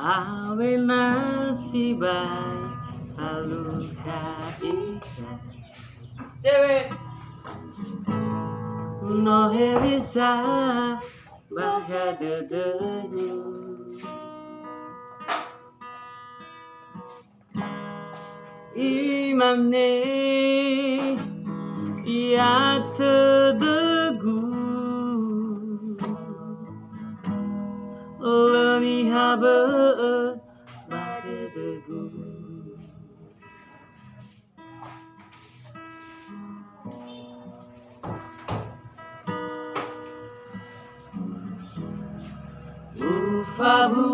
Awe nasibai palu kaita Dewe Nohe bisa baga dederu Imamne ia tedegu Leni habe badedegu Ufabu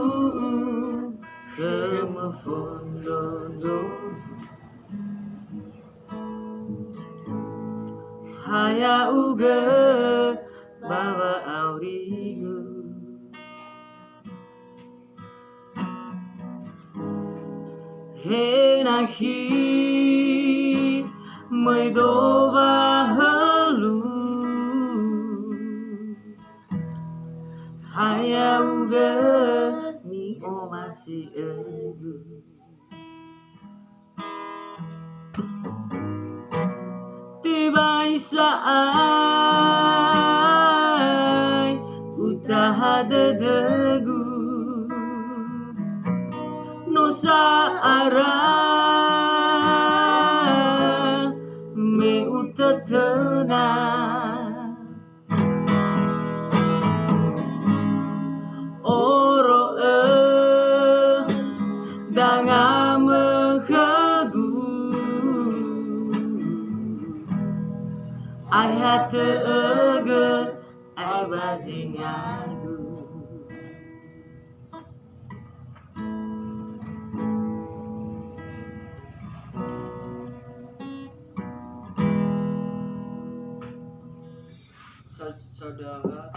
kemefondondo Haya uga bawa aurigu Henahi Moidoba halu Haya uga ni o masih egu Tiba isaai Utaha dedegu Nusa arah Me utatena Oro Danga mekagu Ayat ege Ay bazingagu Saudara